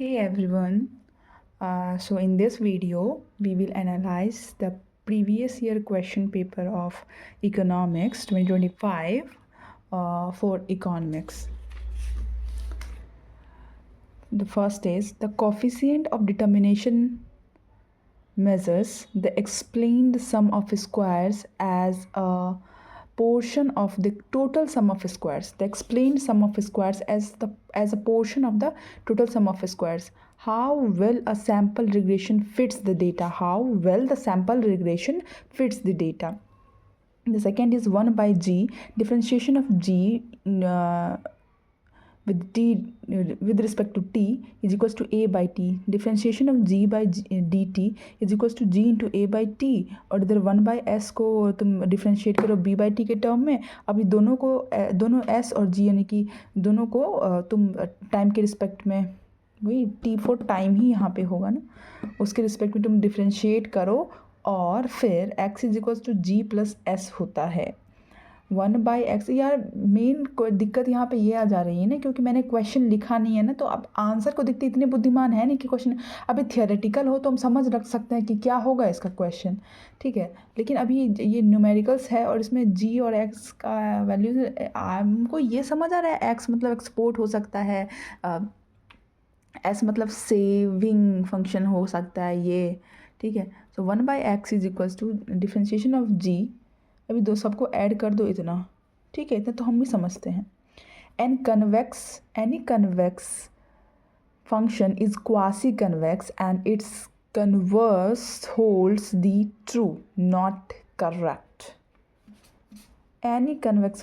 Hey everyone. So in this video, we will analyze the previous year question paper of Economics 2025 for economics. The first is the coefficient of determination measures the explained sum of squares as a portion of the total sum of squares. The explained sum of squares as a portion of the total sum of squares. How well a sample regression fits the data. How well the sample regression fits the data. The second is 1 by g, differentiation of g with t with respect to t is equals to a by t. Differentiation of g by dt is equals to g into a by t. और इधर 1 by s को तुम differentiate करो b by t के term में. अब ये दोनों को दोनों s और g यानी कि दोनों को तुम टाइम के रिस्पेक्ट में वही t फॉर टाइम ही यहाँ पे होगा ना, उसके रिस्पेक्ट में तुम डिफ्रेंशिएट करो और फिर x is equals to g plus s होता है 1 बाई एक्स. यार मेन दिक्कत यहाँ पे ये आ जा रही है ना, क्योंकि मैंने क्वेश्चन लिखा नहीं है ना, तो अब आंसर को देखते इतने बुद्धिमान है नहीं कि क्वेश्चन अभी थियोरेटिकल हो तो हम समझ रख सकते हैं कि क्या होगा इसका क्वेश्चन, ठीक है. लेकिन अभी ये न्यूमेरिकल्स है और इसमें जी और एक्स का वैल्यू हमको ये समझ आ रहा है. एक्स मतलब एक्सपोर्ट हो सकता है, एस मतलब सेविंग फंक्शन हो सकता है ये, ठीक है. So 1 by x is equals to differentiation of g. अभी दो सबको ऐड कर दो इतना, ठीक है, इतना तो हम भी समझते हैं. Any convex function is quasi convex and it's converse holds the true not correct. Any convex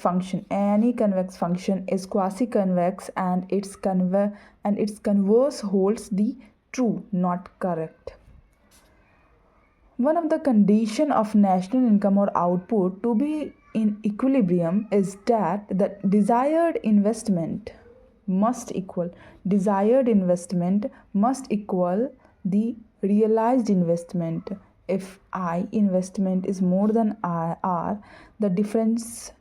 function is quasi-convex and its converse holds the true, not correct. One of the condition of national income or output to be in equilibrium is that the desired investment must equal the realized investment. If I investment is more than R, the difference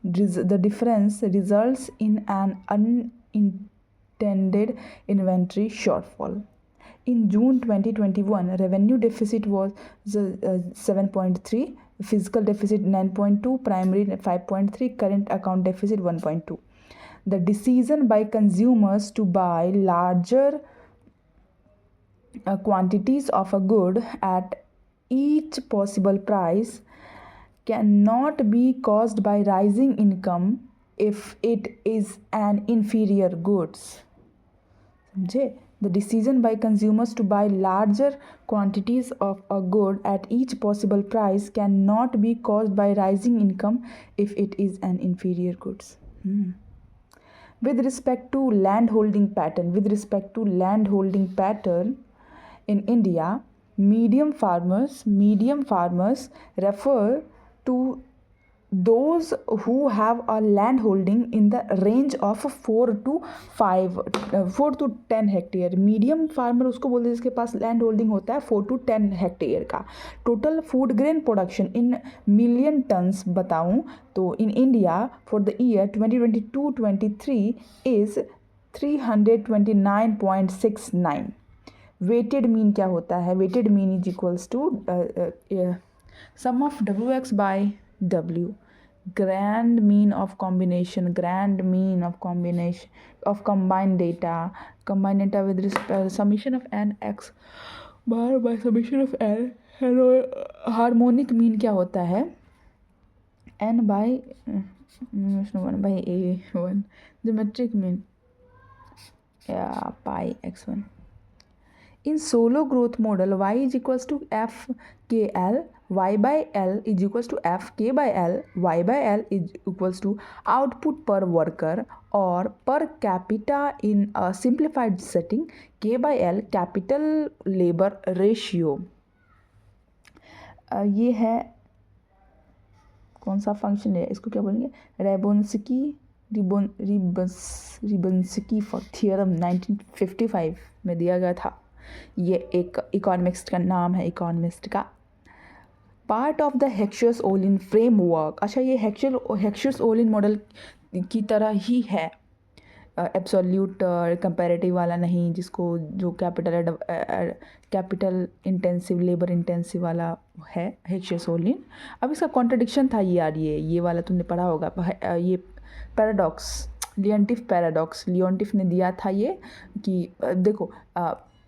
results in an unintended inventory shortfall. In June 2021, revenue deficit was 7.3, fiscal deficit 9.2, primary 5.3, current account deficit 1.2. The decision by consumers to buy larger quantities of a good at each possible price cannot be caused by rising income if it is an inferior goods. समझे? The decision by consumers to buy larger quantities of a good at each possible price cannot be caused by rising income if it is an inferior goods. With respect to landholding pattern in India, medium farmers refer to those who have a land holding in the range of 4 to 10 hectare. Medium farmer उसको बोलते हैं जिसके पास land holding होता है 4 to 10 hectare का. Total food grain production in million tons बताऊं तो in India for the year 2022-23 is 329.69. Weighted mean क्या होता है? Weighted mean is equals to sum of WX by W. Grand mean of combination of combined data with summation of n x bar by summation of n. Harmonic mean क्या होता है? n by 1 by a1. Geometric mean pi x1. In solo growth model, y is equals to fkl, y by l is equals to fk by l, y by l is equals to output per worker or per capita in a simplified setting, k by l capital labor ratio. ये है कौन सा function है, इसको क्या बोलेंगे? रिबंस्की theorem 1955 में दिया गया था. ये एक इकोनॉमिक्स का नाम है, इकोनॉमिस्ट का. Part of the Heckscher Ohlin framework. अच्छा, ये हेक्सुस-ओलिन मॉडल की तरह ही है. एब्सोल्यूट कंपैरेटिव वाला नहीं, जिसको जो कैपिटल इंटेंसिव लेबर इंटेंसिव वाला है हेक्सासोलिन। अब इसका कॉन्ट्रडिक्शन था ये यार, ये वाला तुमने पढ़ा होगा, ये पैराडॉक्स, लियोंटिफ पैराडॉक्स, लियोंटिफ ने दिया था ये कि देखो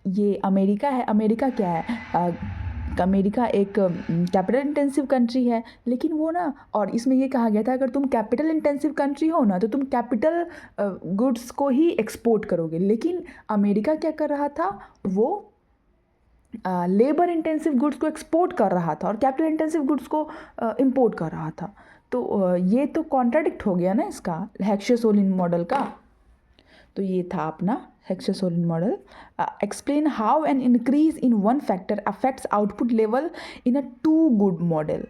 ये अमेरिका है, अमेरिका क्या है, अमेरिका एक कैपिटल इंटेंसिव कंट्री है, लेकिन वो ना, और इसमें ये कहा गया था अगर तुम कैपिटल इंटेंसिव कंट्री हो ना तो तुम कैपिटल गुड्स को ही एक्सपोर्ट करोगे, लेकिन अमेरिका क्या कर रहा था, वो लेबर इंटेंसिव गुड्स को एक्सपोर्ट कर रहा था और कैपिटल इंटेंसिव गुड्स को इंपोर्ट कर रहा था। तो ये तो कॉन्ट्राडिक्ट हो गया ना इसका हेक्सासोलिन मॉडल का। तो ये था अपना Heckscher Ohlin model. Explain how an increase in one factor affects output level in a two good model.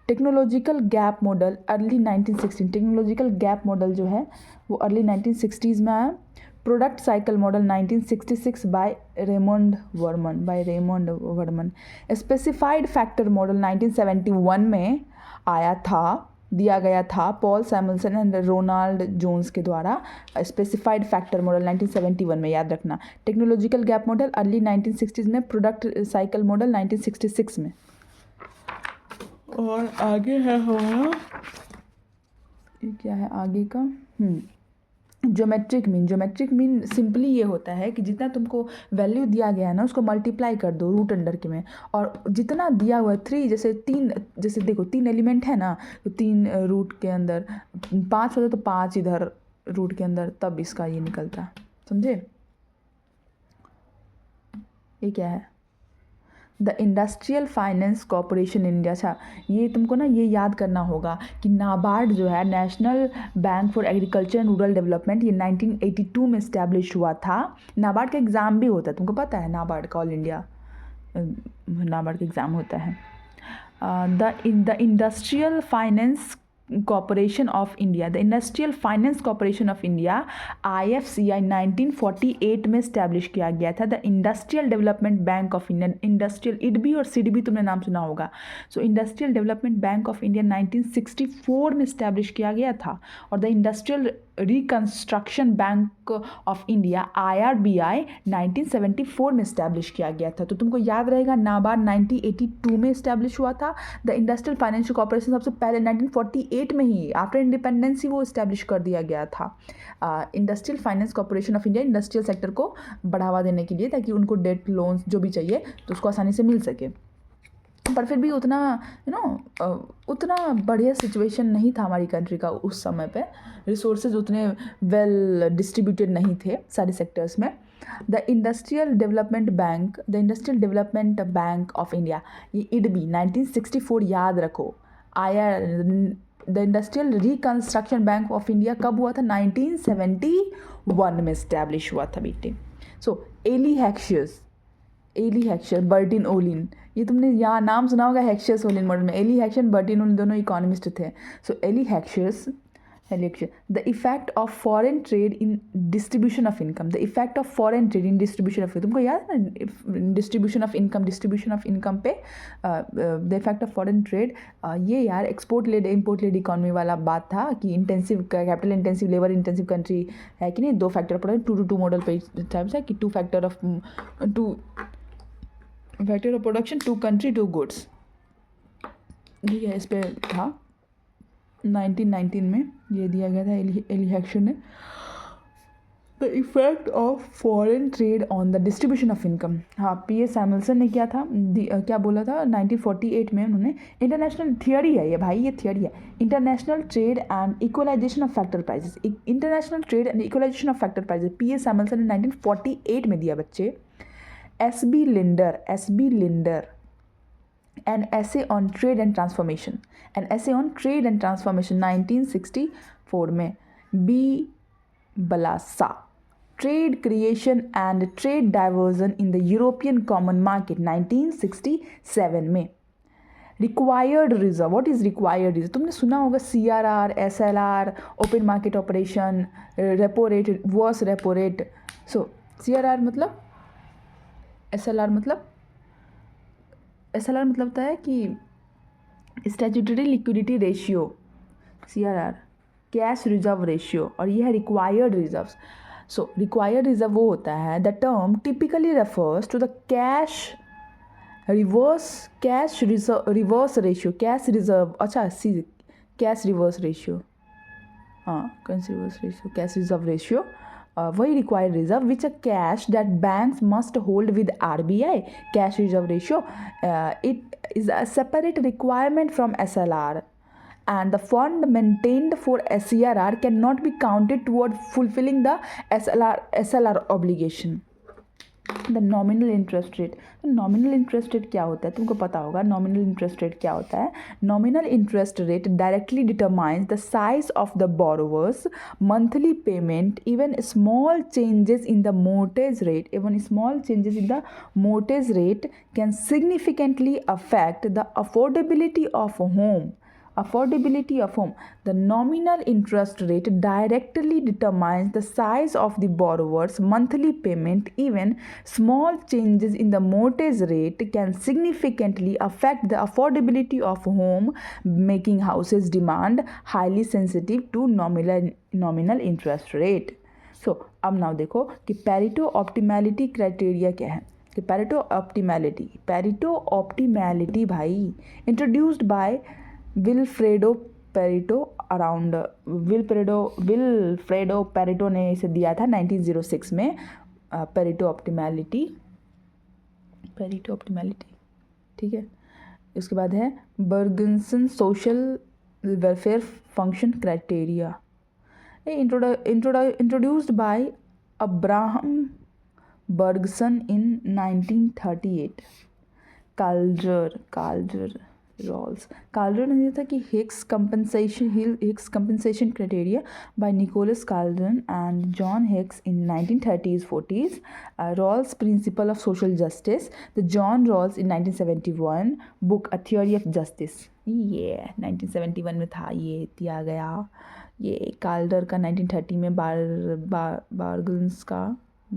Technological gap model early 1960, technological gap model जो है वो अर्ली 1960s में आया। Product cycle model 1966 by Raymond Vernon. Specified factor model 1971 में आया था, दिया गया था Paul Samuelson and Ronald Jones के द्वारा। स्पेसिफाइड फैक्टर मॉडल 1971 में, याद रखना। Technological gap model early 1960s में, प्रोडक्ट साइकिल मॉडल 1966 में। और आगे है हमारा, ये क्या है आगे का, geometric mean. Geometric mean simply ये होता है कि जितना तुमको वैल्यू दिया गया है ना उसको मल्टीप्लाई कर दो रूट अंडर के में, और जितना दिया हुआ है 3, जैसे देखो 3 एलिमेंट है ना, तो 3 रूट के अंदर 5 होता तो 5 इधर रूट के अंदर, तब इसका ये निकलता, समझे। ये क्या है, the industrial finance corporation India. अच्छा, ये तुमको ना ये याद करना होगा कि नाबार्ड जो है, national bank for agriculture and rural development, ये 1982 में इस्टेब्लिश हुआ था। नाबार्ड का एग्ज़ाम भी होता है, तुमको पता है नाबार्ड का, ऑल इंडिया नाबार्ड का एग्ज़ाम होता है। The industrial finance corporation of India, the industrial finance corporation of India IFCI 1948 में इस्टेब्लिश किया गया था। The industrial development bank of India, industrial IDB और CDB तुमने नाम सुना होगा। सो industrial development bank of India 1964 में इस्टेब्लिश किया गया था। और the industrial reconstruction bank of India IRBI 1974 में इस्टेब्लिश किया गया था। तो तुमको याद रहेगा नाबार्ड 1982 में इस्टेब्लिश हुआ था। द इंडस्ट्रियल फाइनेंशियल कॉर्पोरेशन सबसे पहले 1948 में ही, आफ्टर इंडिपेंडेंस ही वो इस्टेब्लिश कर दिया गया था। Industrial finance corporation of India industrial sector को बढ़ावा देने के लिए, ताकि उनको डेट लोन्स जो भी चाहिए तो उसको आसानी से मिल सके। पर फिर भी उतना उतना बढ़िया सिचुएशन नहीं था हमारी कंट्री का उस समय पे, रिसोर्सेज उतने वेल डिस्ट्रीब्यूटेड नहीं थे सारे सेक्टर्स में। The industrial development bank of India, ये IDB 1964 याद रखो। The industrial reconstruction bank of India कब हुआ था, 1971 में इस्टेब्लिश हुआ था बेटे। So Eli Heckscher, Bertil Ohlin, ये तुमने यहाँ नाम सुना होगा हेक्सासोलिन मॉडल में। एली हेक्सियस, बर्टिन ओलिन दोनों इकोनॉमिस्ट थे। So Eli Heckscher, the effect of foreign trade in distribution of income, the effect of foreign trade in distribution of, तुमको याद है ना डिस्ट्रीब्यूशन ऑफ इनकम पे the effect of foreign trade. ये यार export led import led economy वाला बात था कि intensive capital intensive labour intensive country है कि नहीं, 2 फैक्टर पढ़े 2 मॉडल पे टाइप्स है कि 2 factor of production, 2 country 2 goods, ठीक है। इस पे था 1919 में ये दिया गया था एली हेक्सियस ने। The effect of foreign trade on the distribution of income, हाँ P.A. सैमुअल्सन ने क्या था, क्या बोला था 1948 में उन्होंने। इंटरनेशनल थियरी है ये भाई, ये थियरी है, international trade and equalisation of factor prices, international trade and equalisation of factor prices, P.A. Samuelson ने 1948 में दिया बच्चे। SB Linder, an essay on trade and transformation, 1964 में। B. Balassa, trade creation and trade diversion in the European common market, 1967 में। Required reserve, what is required reserve, तुमने सुना होगा CRR, SLR, open market operation, repo rate versus repo rate. So CRR मतलब, SLR मतलब होता है कि statutory liquidity ratio, CRR cash reserve ratio, और ये है required reserves. So required reserve वो होता है, the term typically refers to the cash reverse ratio, cash reserve, अच्छा सी कैश रिवर्स रेशियो, हाँ cash reverse ratio, cash reserve ratio, वही required reserve which a cash that banks must hold with RBI. Cash reserve ratio, it is a separate requirement from SLR, and the fund maintained for SCRR cannot be counted toward fulfilling the SLR obligation. The nominal interest rate, तो nominal interest rate क्या होता है तुमको पता होगा. Nominal interest rate क्या होता है? Nominal interest rate directly determines the size of the borrowers monthly payment. Even small changes in the मोर्टेज rate can significantly affect the affordability of home. The nominal interest rate directly determines the size of the borrower's monthly payment. Even small changes in the mortgage rate can significantly affect the affordability of home, making houses demand highly sensitive to nominal interest rate. So अब now देखो कि Pareto optimality criteria क्या है. कि Pareto optimality भाई introduced by Vilfredo Pareto ने इसे दिया था 1906 में. पेरेटो ऑप्टिमैलिटी, ठीक है. उसके बाद है Bergson social welfare function criteria, introduced by Abraham Bergson in 1938. Calder ने दिया था कि Hicks compensation criteria by Nicholas Calder and John Hicks in 1930s-40s. Rawls principle of social justice, the John Rawls in 1971 book A Theory of Justice. 1971 में था ये दिया गया. ये काल्डर का 1930 में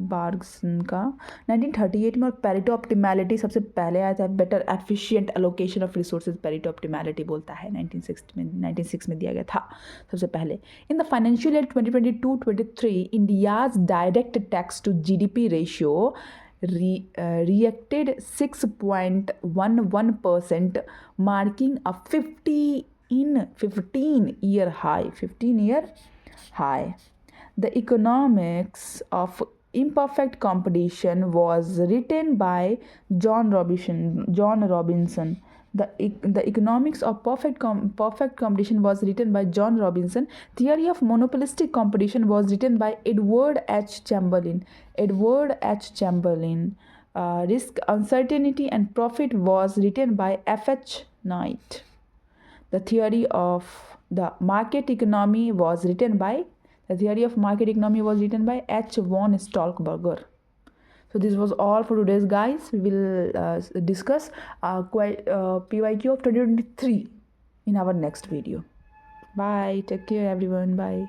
बार्गसन का 1938 में. और पेरेटो ऑप्टिमैलिटी सबसे पहले आया था. Better efficient allocation of resources Pareto optimality बोलता है 1906 में दिया गया था सबसे पहले. In the financial year 2022-23 India's direct tax to GDP ratio reacted 6.11%, marking a 15-year high. The Economics of Imperfect Competition was written by John Robinson. The Economics of Perfect Competition was written by John Robinson. Theory of Monopolistic Competition was written by Edward H. Chamberlain. Risk, Uncertainty and Profit was written by F.H. Knight. The theory of market economy was written by H. von Stolkberger. So this was all for today's, guys. We will discuss PYQ of 2023 in our next video. Bye. Take care, everyone. Bye.